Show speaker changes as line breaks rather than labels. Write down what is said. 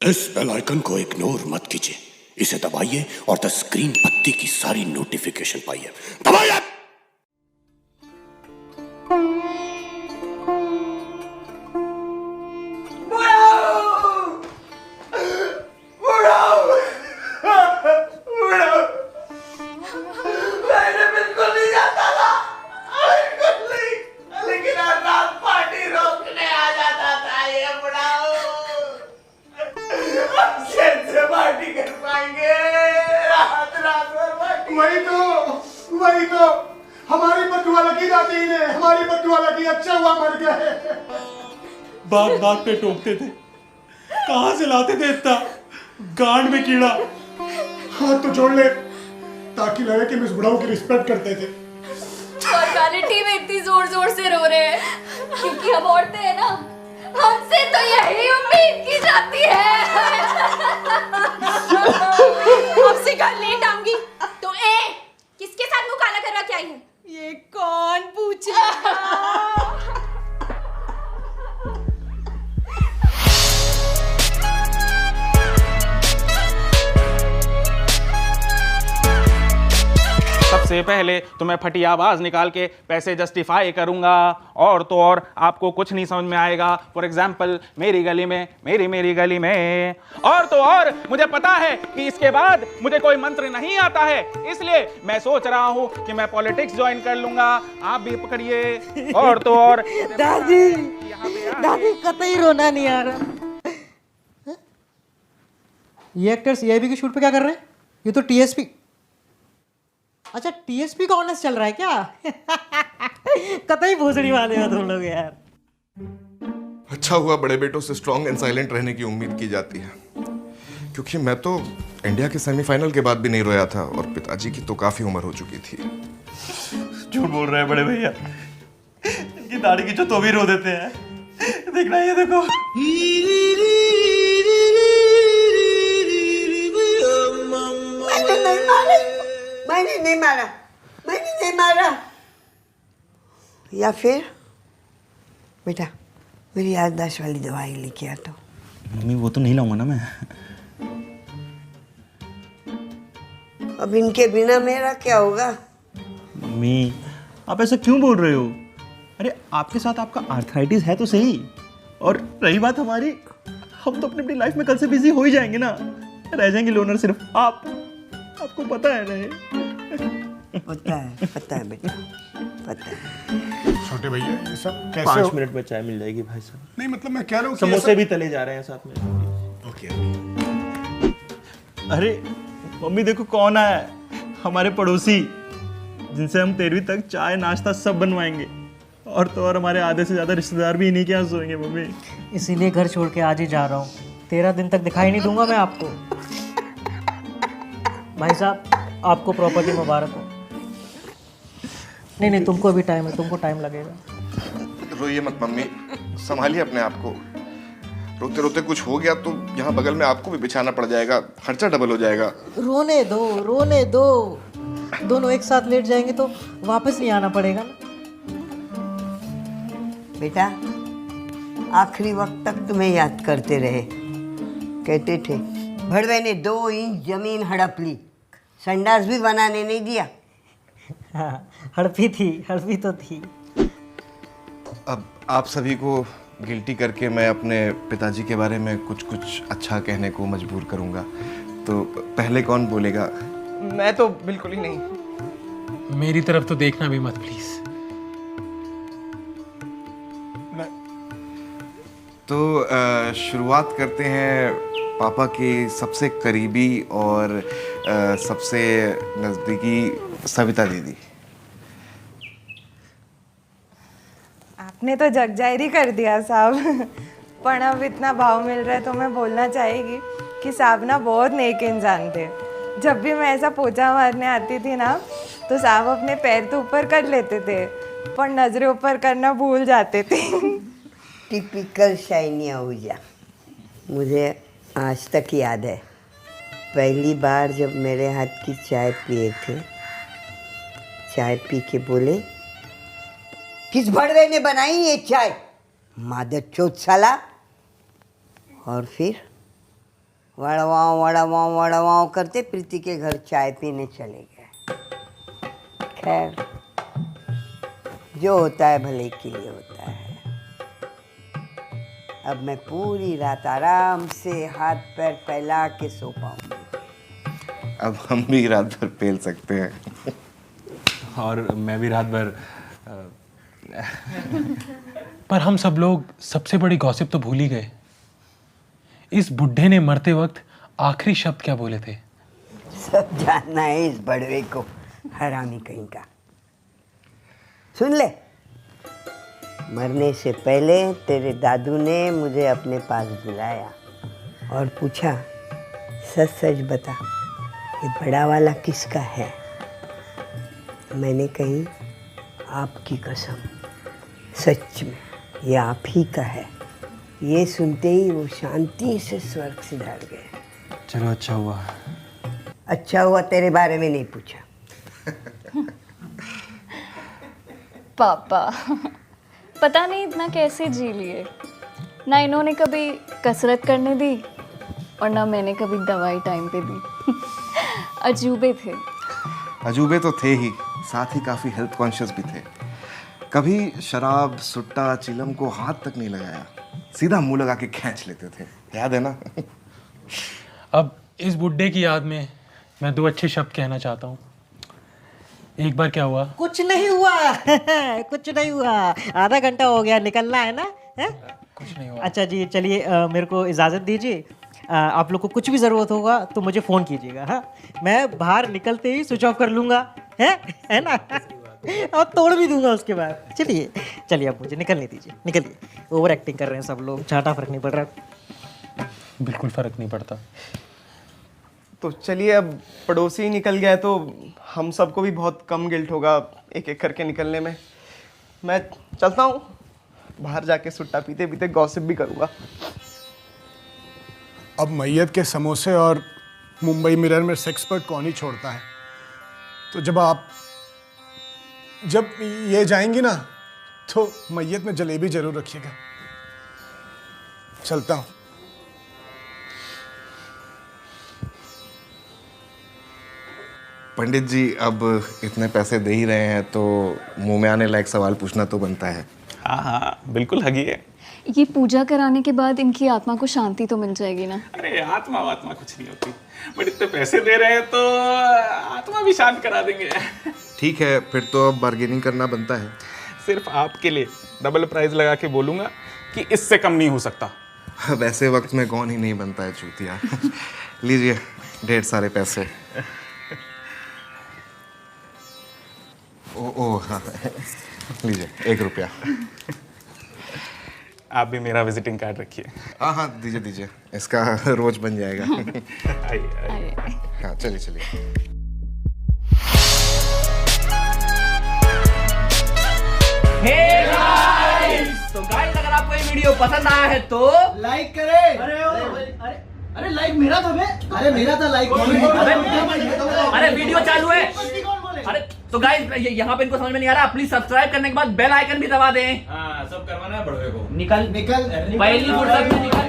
इस bell icon को ignore मत कीजिए, इसे दबाइए और द स्क्रीन पत्ती की सारी नोटिफिकेशन पाइए। दबाइए।
मैंने बिल्कुल नहीं जाता था, बिल्कुल नहीं, लेकिन हर रात पार्टी रोकने आ जाता था ये बुढ़ाऊ। हम कैसे पार्टी कर पाएंगे? रात रात भर पार्टी।
वही तो हमारी बदुआ लगी जाती ने, हमारी बदुआ लगी, अच्छा हुआ मर गए।
बात बात पे टोकते थे, कहाँ से लाते थे इतना? गांड में कीड़ा।
हाथ तो जोड़ ले ताकि लगे कि हम इस बुढ़ाऊ की रिस्पेक्ट करते थे।
फॉर्मेलिटी में इतनी जोर जोर से रो रहे हैं क्योंकि हम औरतें हैं ना, हमसे तो यही उम्मीद की जाती है।
अब से घर लेट आऊंगी तो किसके साथ मुंह काला करवा के आई है? ये कौन पूछेगा?
सबसे पहले तो मैं फटी आवाज निकाल के पैसे जस्टिफाई करूंगा, और तो और आपको कुछ नहीं समझ में आएगा। फॉर एग्जाम्पल, मेरी गली में मेरी गली में, और तो और मुझे पता है कि इसके बाद मुझे कोई मंत्र नहीं आता है, इसलिए मैं सोच रहा हूं कि मैं पॉलिटिक्स ज्वाइन कर लूंगा। आप भी पकड़िए। और तो और
दादी कतई रोना नहीं आ रहा। ये एक्टर सीआईबी के शूट पे क्या कर रहे हैं? ये तो टीएसपी, अच्छा टीएसपी का ऑनर्स चल रहा है क्या? कतई भोसड़ी वाले हो तुम लोग यार।
अच्छा हुआ बड़े बेटों से स्ट्रांग एंड साइलेंट रहने की उम्मीद की जाती है, क्योंकि मैं तो इंडिया के सेमीफाइनल के बाद भी नहीं रोया था, और पिताजी की तो काफी उम्र हो चुकी थी।
झूठ बोल रहे हैं बड़े भैया, इनकी दाढ़ी की तो भी रो देते हैं। देखना, ये देखो।
मैंने नहीं मारा। या फिर बेटा मेरी याददाश्त वाली दवाई लेके आ। तो
मम्मी वो तो नहीं लाऊंगा ना मैं।
अब इनके बिना मेरा क्या होगा?
मम्मी आप ऐसा क्यों बोल रहे हो? अरे आपके साथ आपका आर्थराइटिस है तो सही, और रही बात हमारी, हम तो अपनी अपनी लाइफ में कल से बिजी हो ही जाएंगे ना। रह जाएंगे लोनर सिर्फ आप। आपको पता है ना?
पता है बेटा, पता है।
छोटे भैया ये सब कैसे
5 मिनट में चाय मिल जाएगी भाई साहब।
नहीं मतलब मैं कह रहा हूँ कि
समोसे भी तले जा रहे हैं साथ में।
ओके।
अरे मम्मी देखो कौन आया है, हमारे पड़ोसी, जिनसे हम 13वीं तक चाय नाश्ता सब बनवाएंगे, और तो और हमारे आधे से ज्यादा रिश्तेदार भी इन्हीं के यहाँ सोएंगे मम्मी।
इसीलिए घर छोड़ के आज ही जा रहा हूँ। 13 दिन तक दिखाई नहीं दूंगा मैं आपको। भाई साहब आपको प्रॉपर्टी मुबारक हो। नहीं तुमको अभी टाइम है, तुमको टाइम लगेगा।
रोइए मत मम्मी, संभालिए अपने आप को। रोते रोते कुछ हो गया तो यहाँ बगल में आपको भी बिछाना पड़ जाएगा, खर्चा डबल हो जाएगा।
रोने दो, दोनों एक साथ लेट जाएंगे तो वापस नहीं आना पड़ेगा ना।
बेटा आखिरी वक्त तक तुम्हें याद करते रहे, कहते थे भड़वे ने 2 इंच जमीन हड़प ली, संडास भी बनाने नहीं दिया।
हाँ, हड़पी तो थी।
अब आप सभी को गिल्टी करके मैं अपने पिताजी के बारे में कुछ अच्छा कहने को मजबूर करूंगा, तो पहले कौन बोलेगा?
मैं तो बिल्कुल ही नहीं।
मेरी तरफ तो देखना भी मत प्लीज।
तो शुरुआत करते हैं पापा की सबसे करीबी और सबसे नज़दीकी सविता दीदी।
आपने तो जगजाहिर ही कर दिया साहब। पर अब इतना भाव मिल रहा है तो मैं बोलना चाहेगी कि साहब ना बहुत नेक इंसान थे। जब भी मैं ऐसा पोछा मारने आती थी ना तो साहब अपने पैर तो ऊपर कर लेते थे, पर नजरें ऊपर करना भूल जाते थे।
Typical shiny Ahuja. मुझे आज तक याद है पहली बार जब मेरे हाथ की चाय पिए थे, चाय पी के बोले, किस भड़वे ने बनाई ये चाय, मादर चोत साला। और फिर वड़वाओ करते प्रीति के घर चाय पीने चले गए। खैर, जो होता है भले के लिए होता है। अब मैं पूरी रात आराम से हाथ पैर फैला के सो पाऊंगी।
अब हम भी रात भर पेल सकते हैं।
और मैं भी रात भर पर हम सब लोग सबसे बड़ी गॉसिप तो भूल ही गए। इस बुढ़े ने मरते वक्त आखिरी शब्द क्या बोले थे?
सब जानना है इस बड़वे को, हरामी कहीं का। सुन ले, मरने से पहले तेरे दादू ने मुझे अपने पास बुलाया और पूछा, सच सच बता, ये बड़ा वाला किसका है? मैंने कही, आपकी कसम, सच में ये आप ही का है। ये सुनते ही वो शांति से स्वर्ग सिधार गए।
चलो अच्छा हुआ।
अच्छा हुआ तेरे बारे में नहीं पूछा।
पापा पता नहीं इतना कैसे जी लिए। ना इन्होंने कभी कसरत करने दी और ना मैंने कभी दवाई टाइम पे दी। अजूबे थे।
अजूबे तो थे ही, साथ ही काफी हेल्थ कॉन्शियस भी थे। कभी शराब, सुट्टा, चिलम को हाथ तक नहीं लगाया, सीधा मुंह लगा के खींच लेते थे। याद है ना?
अब इस बुढ़े की याद में मैं 2 अच्छे शब्द कहना चाहता हूँ। एक बार क्या हुआ?
कुछ नहीं हुआ। कुछ नहीं हुआ। आधा घंटा हो गया, निकलना है ना? है?
कुछ नहीं हुआ।
अच्छा जी, चलिए मेरे को इजाज़त दीजिए। आप लोग को कुछ भी ज़रूरत होगा तो मुझे फ़ोन कीजिएगा। हाँ, मैं बाहर निकलते ही स्विच ऑफ कर लूँगा। है ना? और तोड़ भी दूंगा उसके बाद। चलिए अब मुझे निकलने दीजिए। निकलिए। ओवर एक्टिंग कर रहे हैं सब लोग, ज़्यादा फर्क नहीं पड़ रहा।
बिल्कुल फर्क नहीं पड़ता।
तो चलिए, अब पड़ोसी निकल गया तो हम सबको भी बहुत कम गिल्ट होगा एक एक करके निकलने में। मैं चलता हूँ, बाहर जाके सुट्टा पीते पीते गॉसिप भी करूँगा।
अब मैयत के समोसे और मुंबई मिरर में सेक्स पर कौन ही छोड़ता है। तो जब ये जाएंगी ना, तो मैयत में जलेबी जरूर रखिएगा। चलता हूँ।
पंडित जी, अब इतने पैसे दे ही रहे हैं तो मुंह में आने लायक सवाल पूछना तो बनता है।
हाँ हाँ बिल्कुल हगिए।
ये पूजा कराने के बाद इनकी आत्मा को शांति तो मिल जाएगी ना?
अरे आत्मा कुछ नहीं होती, बट इतने पैसे दे रहे हैं तो आत्मा भी शांत करा देंगे।
ठीक है, फिर तो अब बार्गेनिंग करना बनता है।
सिर्फ आपके लिए डबल प्राइस लगा के बोलूंगा कि इससे कम नहीं हो सकता।
वैसे वक्त में कौन ही नहीं बनता है चूतिया। लीजिए ढेर सारे पैसे। ओ हाँ, लीजिए 1 रुपया।
आप भी मेरा विजिटिंग कार्ड रखिए।
हाँ दीजिए, इसका रोज बन जाएगा।
आइए।
हाँ चलिए।
तो गाइस, अगर आपको ये वीडियो पसंद आया है तो
लाइक करें। अरे लाइक मेरा था बे। अरे मेरा था लाइक।
अरे वीडियो चालू है। अरे तो गाइस, यहाँ पे इनको समझ में नहीं आ रहा, प्लीज सब्सक्राइब करने के बाद बेल आइकन भी दबा दें।
हाँ, सब करवाना है बड़वे को।
निकल पहली फुर्सत में निकल।